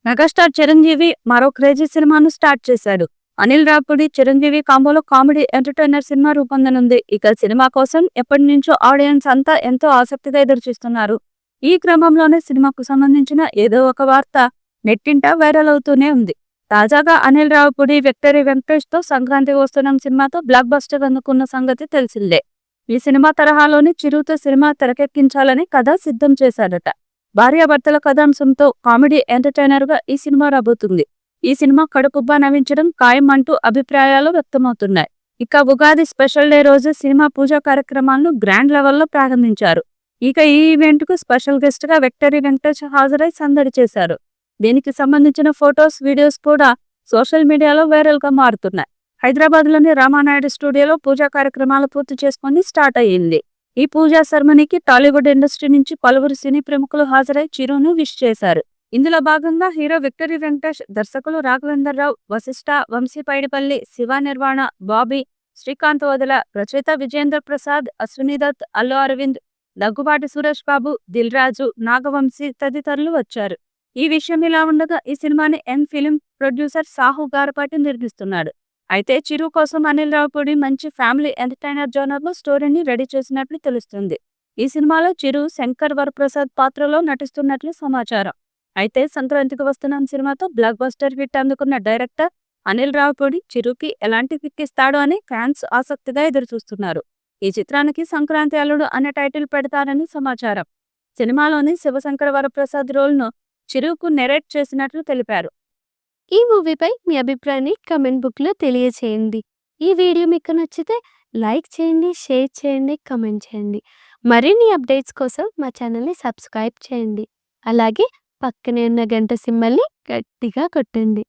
Megastar Chiranjeevi మరో crazy సినిమాను start చేశాడు. అనిల్ రావిపూడి, చిరంజీవి కాంబోలో కామెడీ ఎంటర్టైనర్ సినిమా రూపొందనుంది. ఇక సినిమా కోసం ఎప్పటి నుంచో ఆడియన్స్ అంతా ఎంతో ఆసక్తిగా ఎదురుచూస్తున్నారు. ఈ క్రమంలోనే సినిమాకు సంబంధించిన ఏదో ఒక వార్త నెట్టింట వైరల్ అవుతూనే ఉంది. తాజాగా అనిల్ రావిపూడి, విక్టరీ వెంకటేష్ తో సంక్రాంతి వస్తున్నాం సినిమాతో బ్లాక్ బస్టర్ అందుకున్న సంగతి తెలిసిందే. ఈ సినిమా తరహాలోని చిరుతో సినిమా తెరకెక్కించాలని కథ సిద్ధం చేశాడట. భార్యాభర్తల కథాంశంతో కామెడీ ఎంటర్టైనర్ గా ఈ సినిమా రాబోతుంది. ఈ సినిమా కడుపుబ్బా నవ్వించడం ఖాయం అంటూ అభిప్రాయాలు వ్యక్తమవుతున్నాయి. ఇక ఉగాది స్పెషల్ డే రోజు సినిమా పూజా కార్యక్రమాలను గ్రాండ్ లెవెల్లో ప్రారంభించారు. ఇక ఈ ఈవెంట్ కు స్పెషల్ గెస్ట్ గా విక్టరీ వెంకటేష్ హాజరై సందడి చేశారు. దీనికి సంబంధించిన ఫొటోస్, వీడియోస్ కూడా సోషల్ మీడియాలో వైరల్ గా మారుతున్నాయి. హైదరాబాద్ లోని రామానాయుడు స్టూడియోలో పూజా కార్యక్రమాలు పూర్తి చేసుకుని స్టార్ట్ అయ్యింది. ఈ పూజా సెరమనీకి టాలీవుడ్ ఇండస్ట్రీ నుంచి పలువురు సినీ ప్రముఖులు హాజరై చిరును విష్ చేశారు. ఇందులో భాగంగా హీరో విక్టరీ వెంకటేష్, దర్శకులు రాఘవేందర్ రావు, వశిష్ఠ, వంశీ పైడిపల్లి, శివ నిర్వాణ, బాబీ, శ్రీకాంత్ వదల, రచయిత విజేంద్ర ప్రసాద్, అశ్విని దత్, అల్లు అరవింద్, దగ్గుబాటి సురేష్ బాబు, దిల్ రాజు, నాగవంశీ తదితరులు వచ్చారు. ఈ విషయం ఇలా ఉండగా ఈ సినిమాని ఎన్ ఫిలిం ప్రొడ్యూసర్ సాహు గారపాటి నిర్మిస్తున్నాడు. అయితే చిరు కోసం అనిల్ రావిపూడి మంచి ఫ్యామిలీ ఎంటర్టైనర్ జోనర్ లో స్టోరీని రెడీ చేసినట్లు తెలుస్తుంది. ఈ సినిమాలో చిరు శంకర్ వరప్రసాద్ పాత్రలో నటిస్తున్నట్లు సమాచారం. అయితే సంక్రాంతికి వస్తున్నాం సినిమాతో బ్లాక్ బస్టర్ హిట్ అందుకున్న డైరెక్టర్ అనిల్ రావిపూడి చిరుకి ఎలాంటి కిక్ ఇస్తాడో అని ఫ్యాన్స్ ఆసక్తిగా ఎదురుచూస్తున్నారు. ఈ చిత్రానికి సంక్రాంతి అల్లుడు అనే టైటిల్ పెడతారని సమాచారం. సినిమాలోని శివశంకర్ వరప్రసాద్ రోల్ ను చిరుకు నెరేట్ చేసినట్లు తెలిపారు. ఈ మూవీపై మీ అభిప్రాయాన్ని కమెంట్ బుక్లో తెలియచేయండి. ఈ వీడియో మీకు నచ్చితే లైక్ చేయండి, షేర్ చేయండి, కమెంట్ చేయండి. మరిన్ని అప్డేట్స్ కోసం మా ఛానల్ని సబ్స్క్రైబ్ చేయండి. అలాగే పక్కనే ఉన్న గంట సింబల్ని గట్టిగా కొట్టండి.